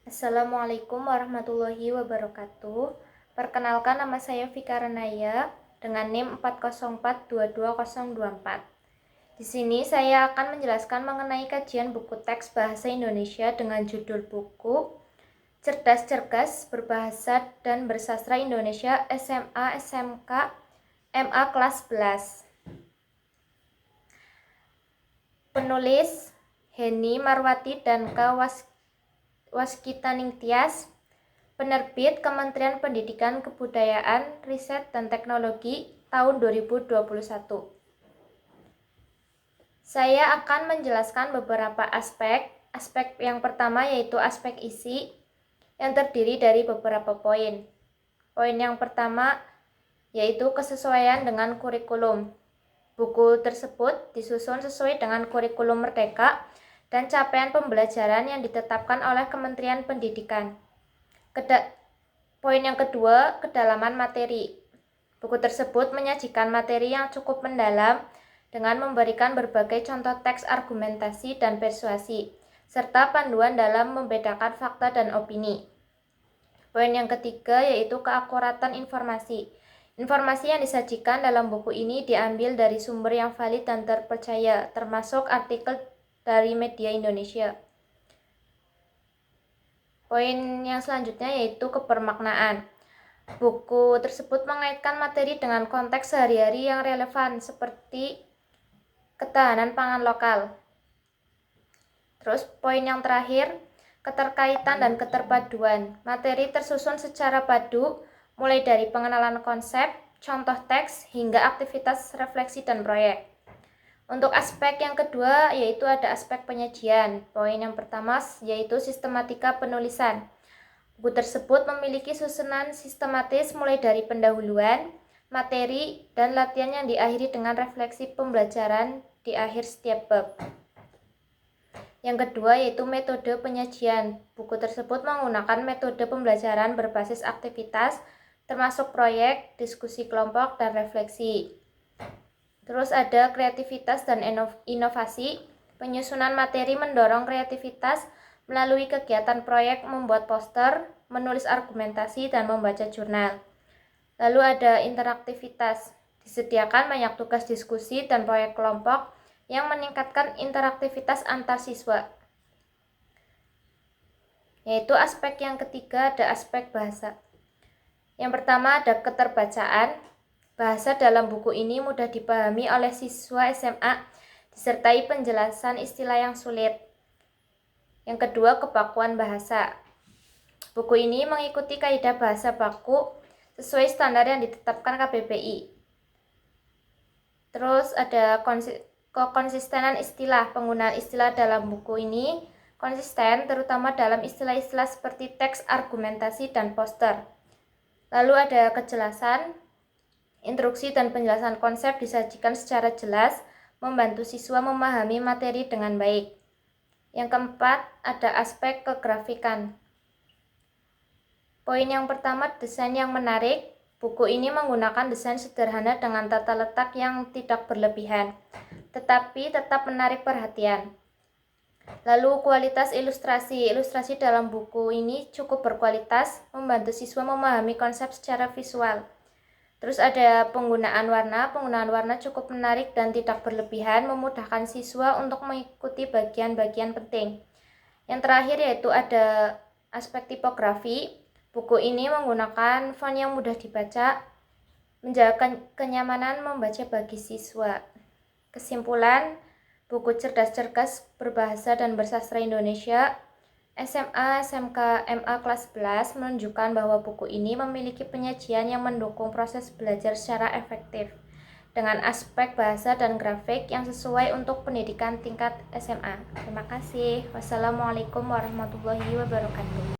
Assalamualaikum warahmatullahi wabarakatuh. Perkenalkan, nama saya Vika Renaya dengan NIM 404222024. Di sini saya akan menjelaskan mengenai kajian buku teks bahasa Indonesia dengan judul buku Cerdas Cergas Berbahasa dan Bersastra Indonesia SMA, SMK, MA kelas 11. Penulis Heni Marwati dan Waskita Ningtyas. Penerbit Kementerian Pendidikan Kebudayaan, Riset dan Teknologi tahun 2021. Saya akan menjelaskan beberapa aspek. Aspek yang pertama yaitu aspek isi yang terdiri dari beberapa poin. Poin yang pertama yaitu kesesuaian dengan kurikulum. Buku tersebut disusun sesuai dengan kurikulum Merdeka dan capaian pembelajaran yang ditetapkan oleh Kementerian Pendidikan. Poin yang kedua, kedalaman materi. Buku tersebut menyajikan materi yang cukup mendalam dengan memberikan berbagai contoh teks argumentasi dan persuasi, serta panduan dalam membedakan fakta dan opini. Poin yang ketiga yaitu keakuratan informasi. Informasi yang disajikan dalam buku ini diambil dari sumber yang valid dan terpercaya, termasuk artikel dari media Indonesia. Poin yang selanjutnya yaitu kebermaknaan. Buku tersebut mengaitkan materi dengan konteks sehari-hari yang relevan seperti ketahanan pangan lokal. Terus poin yang terakhir, keterkaitan dan keterpaduan. Materi tersusun secara padu mulai dari pengenalan konsep, contoh teks, hingga aktivitas refleksi dan proyek. Untuk aspek yang kedua yaitu ada aspek penyajian. Poin yang pertama yaitu sistematika penulisan. Buku tersebut memiliki susunan sistematis mulai dari pendahuluan, materi, dan latihan yang diakhiri dengan refleksi pembelajaran di akhir setiap bab. Yang kedua yaitu metode penyajian. Buku tersebut menggunakan metode pembelajaran berbasis aktivitas, termasuk proyek, diskusi kelompok, dan refleksi. Terus ada kreativitas dan inovasi. Penyusunan materi mendorong kreativitas melalui kegiatan proyek membuat poster, menulis argumentasi, dan membaca jurnal. Lalu ada interaktivitas. Disediakan banyak tugas diskusi dan proyek kelompok yang meningkatkan interaktivitas antar siswa. Yaitu aspek yang ketiga ada aspek bahasa. Yang pertama ada keterbacaan. Bahasa dalam buku ini mudah dipahami oleh siswa SMA, disertai penjelasan istilah yang sulit. Yang kedua, kebakuan bahasa. Buku ini mengikuti kaidah bahasa baku sesuai standar yang ditetapkan KBBI. Terus ada kekonsistenan istilah. Penggunaan istilah dalam buku ini konsisten, terutama dalam istilah-istilah seperti teks, argumentasi, dan poster. Lalu ada kejelasan. Instruksi dan penjelasan konsep disajikan secara jelas, membantu siswa memahami materi dengan baik. Yang keempat, ada aspek kegrafikan. Poin yang pertama, desain yang menarik. Buku ini menggunakan desain sederhana dengan tata letak yang tidak berlebihan, tetapi tetap menarik perhatian. Lalu kualitas ilustrasi. Ilustrasi dalam buku ini cukup berkualitas, membantu siswa memahami konsep secara visual. Terus ada penggunaan warna. Penggunaan warna cukup menarik dan tidak berlebihan, memudahkan siswa untuk mengikuti bagian-bagian penting. Yang terakhir yaitu ada aspek tipografi. Buku ini menggunakan font yang mudah dibaca, menjaga kenyamanan membaca bagi siswa. Kesimpulan, buku Cerdas Cergas Berbahasa dan Bersastra Indonesia SMA, SMK, MA kelas 11 menunjukkan bahwa buku ini memiliki penyajian yang mendukung proses belajar secara efektif dengan aspek bahasa dan grafik yang sesuai untuk pendidikan tingkat SMA. Terima kasih. Wassalamualaikum warahmatullahi wabarakatuh.